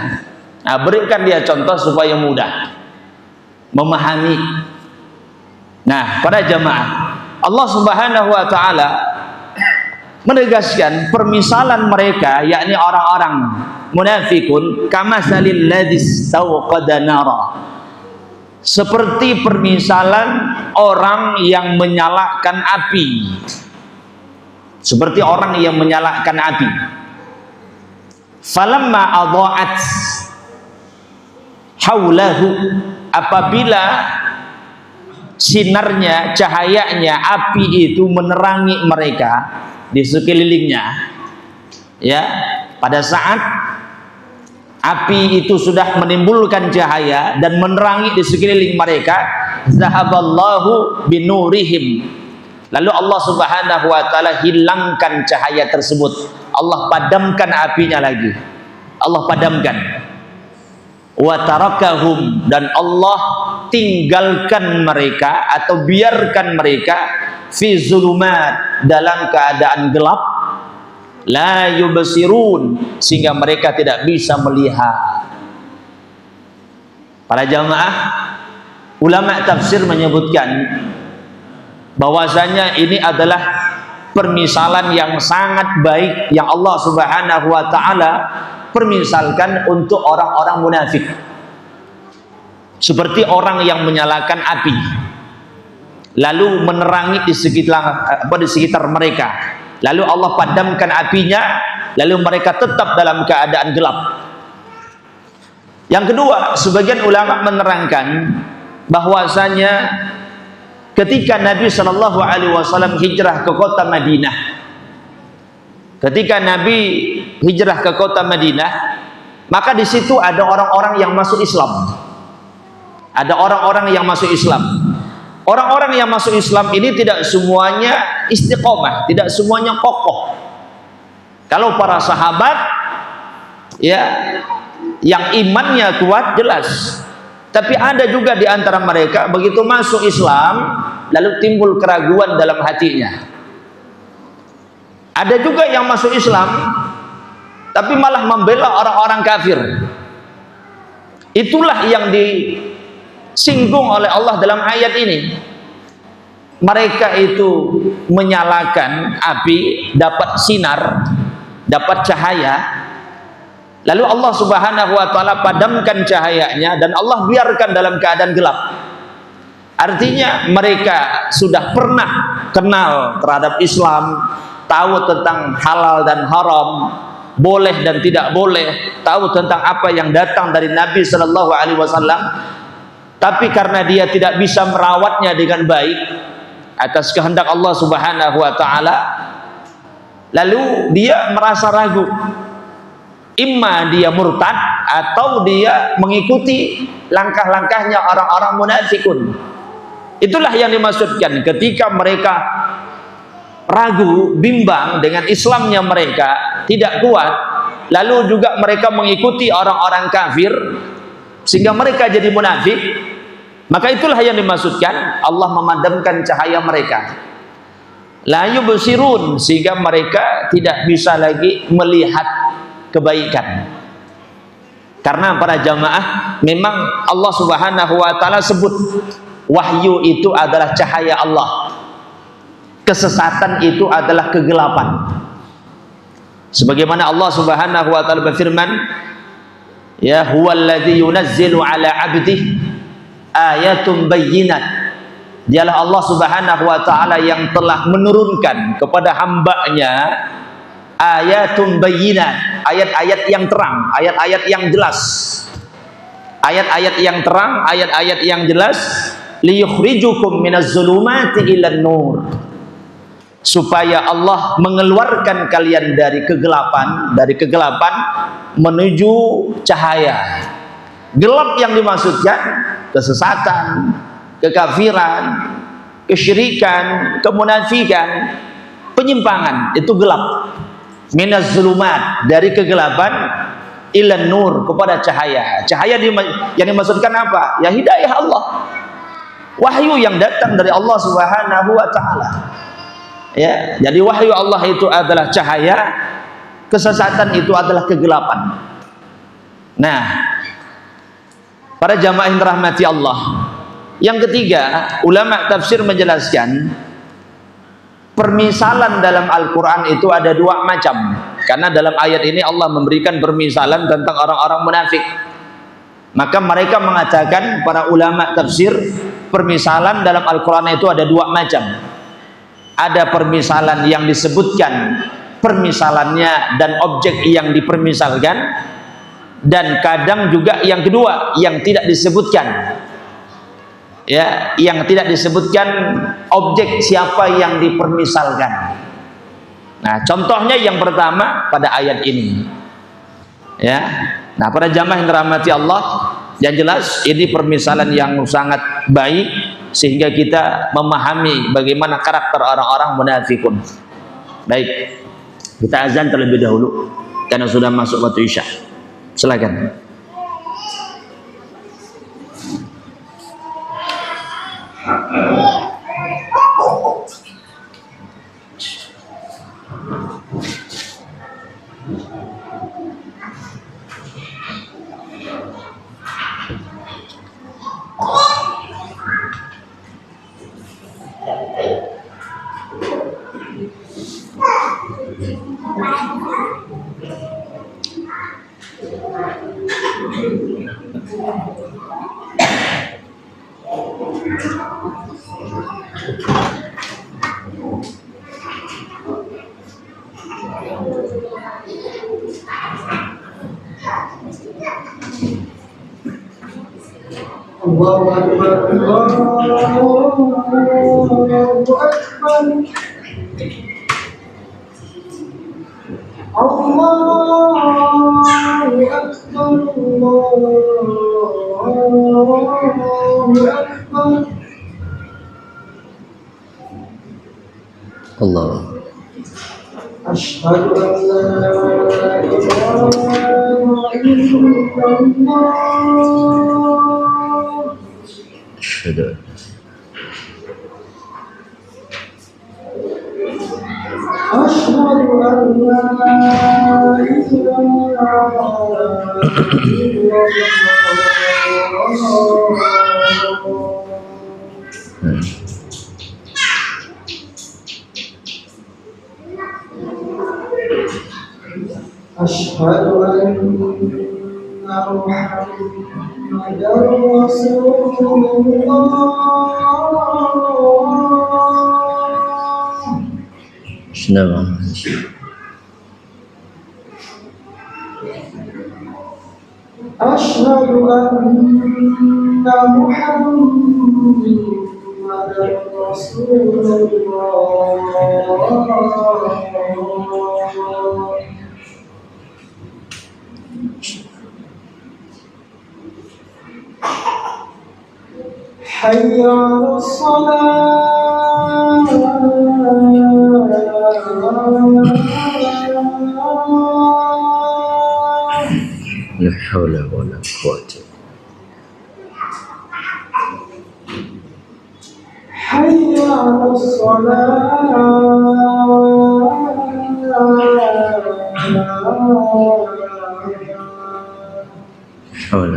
Nah, berikan dia contoh supaya mudah memahami. Nah, para jamaah, Allah Subhanahu wa taala menegaskan permisalan mereka, yakni orang-orang munafikun, kamatsalil ladzi istawqada nara, seperti permisalan orang yang menyalakan api. Seperti orang yang menyalakan api. Falamma adha'at haulahu, apabila sinarnya, cahayanya api itu menerangi mereka di sekelilingnya, ya, pada saat api itu sudah menimbulkan cahaya dan menerangi di sekeliling mereka, zahaballahu binurihim, lalu Allah Subhanahu wa taala hilangkan cahaya tersebut. Allah padamkan apinya lagi. Allah padamkan. Wa tarakahum, dan Allah tinggalkan mereka atau biarkan mereka fi zulumat, dalam keadaan gelap, la yubsirun, sehingga mereka tidak bisa melihat. Para jamaah, ulama tafsir menyebutkan bahwasanya ini adalah permisalan yang sangat baik yang Allah Subhanahu wa taala permisalkan untuk orang-orang munafik. Seperti orang yang menyalakan api lalu menerangi di sekitar mereka, lalu Allah padamkan apinya, lalu mereka tetap dalam keadaan gelap. Yang kedua, sebagian ulama menerangkan bahwasanya ketika Nabi Shallallahu Alaihi Wasallam hijrah ke kota Madinah, ketika Nabi hijrah ke kota Madinah, maka di situ ada orang-orang yang masuk Islam. Ada orang-orang yang masuk Islam. Orang-orang yang masuk Islam ini tidak semuanya istiqomah, tidak semuanya kokoh. Kalau para sahabat ya, yang imannya kuat jelas. Tapi ada juga di antara mereka begitu masuk Islam lalu timbul keraguan dalam hatinya. Ada juga yang masuk Islam tapi malah membela orang-orang kafir. Itulah yang disinggung oleh Allah dalam ayat ini. Mereka itu menyalakan api, dapat sinar, dapat cahaya, lalu Allah Subhanahu wa taala padamkan cahayanya dan Allah biarkan dalam keadaan gelap. Artinya mereka sudah pernah kenal terhadap Islam, tahu tentang halal dan haram, boleh dan tidak boleh, tahu tentang apa yang datang dari Nabi Shallallahu Alaihi Wasallam. Tapi karena dia tidak bisa merawatnya dengan baik atas kehendak Allah Subhanahu wa taala, lalu dia merasa ragu. Imma dia murtad atau dia mengikuti langkah-langkahnya orang-orang munafikun. Itulah yang dimaksudkan ketika mereka ragu, bimbang dengan Islamnya mereka, tidak kuat, lalu juga mereka mengikuti orang-orang kafir sehingga mereka jadi munafik. Maka itulah yang dimaksudkan Allah memadamkan cahaya mereka, la yubsirun, sehingga mereka tidak bisa lagi melihat kebaikan. Karena para jamaah, memang Allah Subhanahu wa taala sebut wahyu itu adalah cahaya Allah, kesesatan itu adalah kegelapan. Sebagaimana Allah Subhanahu wa taala berfirman, ya huwallazi yunazzilu ala 'abdihi ayatun bayyinat. Dialah Allah Subhanahu wa taala yang telah menurunkan kepada hambanya ayatun bayyinat, ayat-ayat yang terang, ayat-ayat yang jelas, ayat-ayat yang terang, ayat-ayat yang jelas, liyukhrijukum minaz zulumati ilan nur, supaya Allah mengeluarkan kalian dari kegelapan menuju cahaya. Gelap yang dimaksudkan kesesatan, kekafiran, kesyirikan, kemunafikan, penyimpangan, itu gelap. Minaz zulumat, dari kegelapan, ilan nur, kepada cahaya. Cahaya yang dimaksudkan apa? Ya hidayah Allah, wahyu yang datang dari Allah Subhanahu wa taala. Ya, jadi wahyu Allah itu adalah cahaya, kesesatan itu adalah kegelapan. Nah, para jamaah yang dirahmati Allah, yang ketiga, ulama tafsir menjelaskan permisalan dalam Al-Quran itu ada dua macam. Karena dalam ayat ini Allah memberikan permisalan tentang orang-orang munafik. Maka mereka mengatakan, para ulama tafsir, permisalan dalam Al-Quran itu ada dua macam. Ada permisalan yang disebutkan permisalannya dan objek yang dipermisalkan, dan kadang juga yang kedua yang tidak disebutkan, ya, yang tidak disebutkan objek siapa yang dipermisalkan. Nah, contohnya yang pertama pada ayat ini, ya. Nah, para jamaah yang dirahmati Allah, yang jelas ini permisalan yang sangat baik sehingga kita memahami bagaimana karakter orang-orang munafikun. Baik, kita azan terlebih dahulu karena sudah masuk waktu Isya. Silakan. Allahu Akbar, Allahu Akbar, Allahu Akbar, Allahu Akbar. Allah. Asyhadu an la ilaha illallah Asyhadu أشهد أن لا إله إلا الله أشهد أن محمدا رسول الله أشهد أن محمدا رسول الله حي على الصلاة لا حول ولا قوة حي على الصلاة حول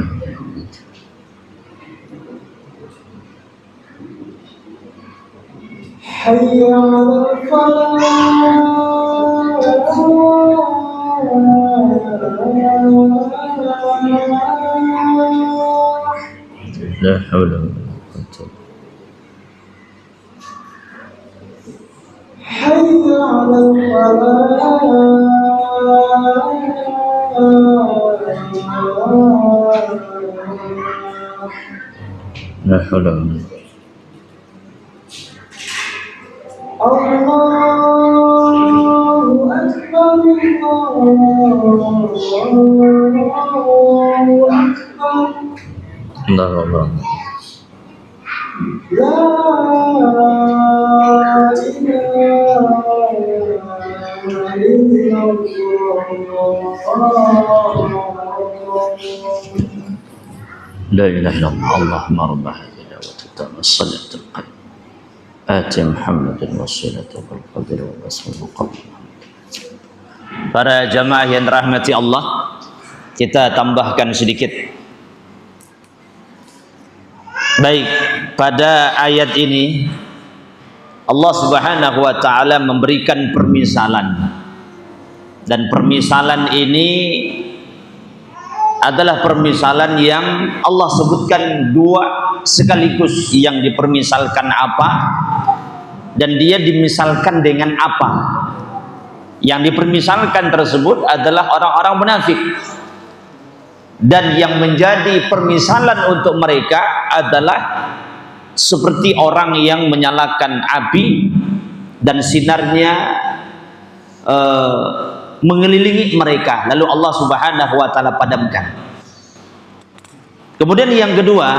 حي على الفلاح لا حول ولا قوة حي على الفلاح لا حول ولا قوة الله أكبر الله أكبر الله أكبر لا إله إلا الله لا إله إلا الله اللهم رب هذه الدعوة التامة الصلاة القائمة آت محمد الوسيلة والفضل والرسول قبل. Para jamaah yang dirahmati Allah, kita tambahkan sedikit. Baik, pada ayat ini Allah Subhanahu wa taala memberikan permisalan. Dan permisalan ini adalah permisalan yang Allah sebutkan dua sekaligus, yang dipermisalkan apa dan dia dimisalkan dengan apa. Yang dipermisalkan tersebut adalah orang-orang munafik, dan yang menjadi permisalan untuk mereka adalah seperti orang yang menyalakan api dan sinarnya mengelilingi mereka, lalu Allah Subhanahu wa taala padamkan. Kemudian yang kedua,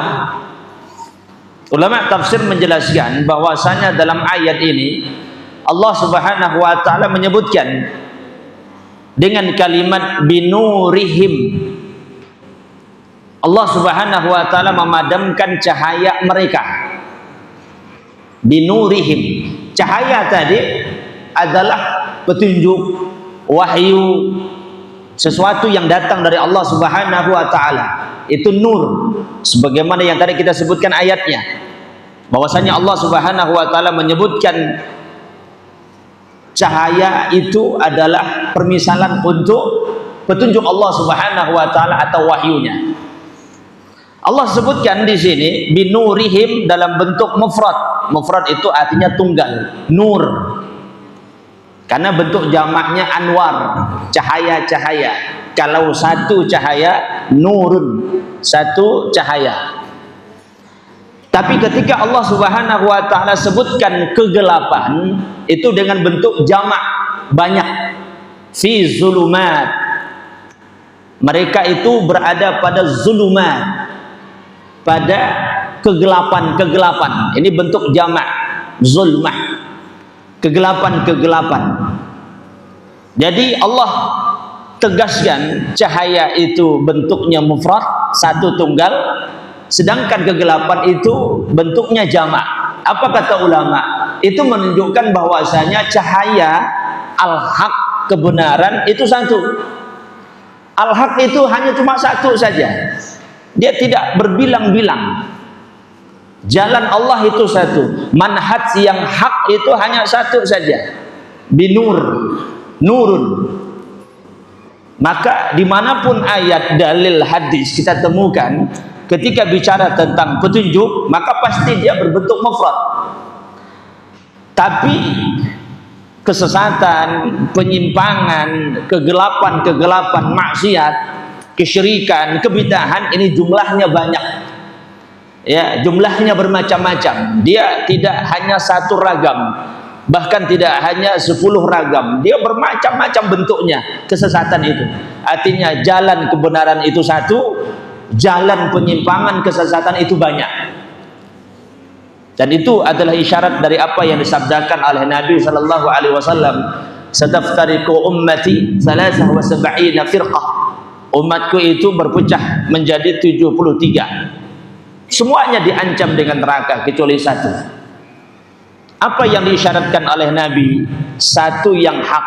ulama tafsir menjelaskan bahwasanya dalam ayat ini Allah Subhanahu wa taala menyebutkan dengan kalimat binurihim. Allah Subhanahu wa taala memadamkan cahaya mereka. Binurihim. Cahaya tadi adalah petunjuk, wahyu, sesuatu yang datang dari Allah Subhanahu wa taala. Itu nur, sebagaimana yang tadi kita sebutkan ayatnya, bahwasanya Allah Subhanahu wa taala menyebutkan cahaya itu adalah permisalan untuk petunjuk Allah Subhanahu wa taala atau wahyunya. Allah sebutkan di sini binurihim dalam bentuk mufrad. Mufrad itu artinya tunggal, nur. Karena bentuk jamaknya anwar, cahaya-cahaya. Kalau satu cahaya, nurun, satu cahaya. Tapi ketika Allah Subhanahu wa taala sebutkan kegelapan, itu dengan bentuk jamak, banyak. Fi zulumat. Mereka itu berada pada zulumat, pada kegelapan-kegelapan. Ini bentuk jamak, zulmah, kegelapan-kegelapan. Jadi Allah tegaskan cahaya itu bentuknya mufrad, satu tunggal, sedangkan kegelapan itu bentuknya jamak. Apa kata ulama? Itu menunjukkan bahwasanya cahaya al-haq, kebenaran itu satu. Al-haq itu hanya cuma satu saja. Dia tidak berbilang-bilang. Jalan Allah itu satu. Manhaj yang hak itu hanya satu saja. Binur, nurun. Maka dimanapun ayat, dalil, hadis kita temukan, ketika bicara tentang petunjuk, maka pasti dia berbentuk mufrad. Tapi kesesatan, penyimpangan, kegelapan, maksiat, kesyirikan, kebidahan, ini jumlahnya banyak. Ya, jumlahnya bermacam-macam. Dia tidak hanya satu ragam, bahkan tidak hanya 10 ragam. Dia bermacam-macam bentuknya kesesatan itu. Artinya jalan kebenaran itu satu, jalan penyimpangan kesesatan itu banyak. Dan itu adalah isyarat dari apa yang disabdakan oleh Nabi sallallahu alaihi wasallam, "Sataftariqu ummati 73 firqah." Umatku itu berpecah menjadi 73. Semuanya diancam dengan neraka kecuali satu. Apa yang diisyaratkan oleh Nabi? Satu yang hak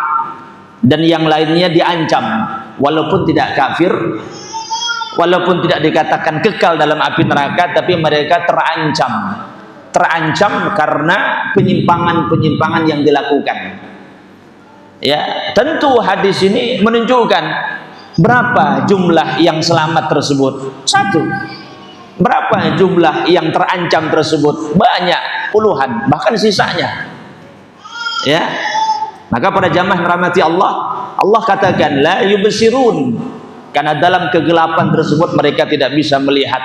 dan yang lainnya diancam, walaupun tidak kafir, walaupun tidak dikatakan kekal dalam api neraka, tapi mereka terancam karena penyimpangan-penyimpangan yang dilakukan. Ya, tentu hadis ini menunjukkan berapa jumlah yang selamat tersebut? Satu. Berapa jumlah yang terancam tersebut? Banyak, puluhan, bahkan sisanya. Ya. Maka pada jamaah rahmati Allah, Allah katakan la yubsirun, karena dalam kegelapan tersebut mereka tidak bisa melihat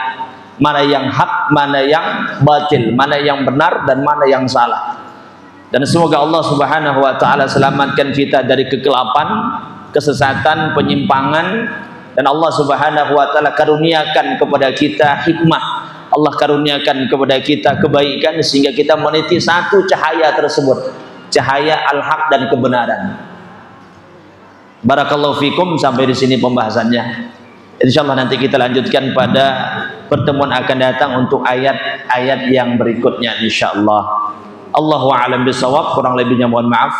mana yang hak, mana yang batil, mana yang benar dan mana yang salah. Dan semoga Allah Subhanahu wa taala selamatkan kita dari kegelapan, kesesatan, penyimpangan, dan Allah Subhanahu wa taala karuniakan kepada kita hikmah. Allah karuniakan kepada kita kebaikan sehingga kita meniti satu cahaya tersebut, cahaya al-haq dan kebenaran. Barakallahu fikum, sampai di sini pembahasannya. Insyaallah nanti kita lanjutkan pada pertemuan akan datang untuk ayat-ayat yang berikutnya insyaallah. Allahu a'lam bishawab, kurang lebihnya mohon maaf.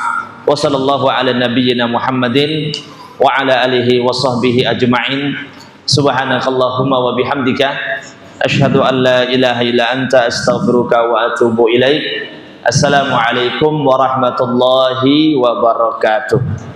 Wa sallallahu ala nabiyyina Muhammadin wa ala alihi wa sahbihi ajma'in. Subhanakallahumma wa bihamdika asyhadu an la ilaha illa anta astaghfiruka wa atubu ilaik. Assalamualaikum warahmatullahi wabarakatuh.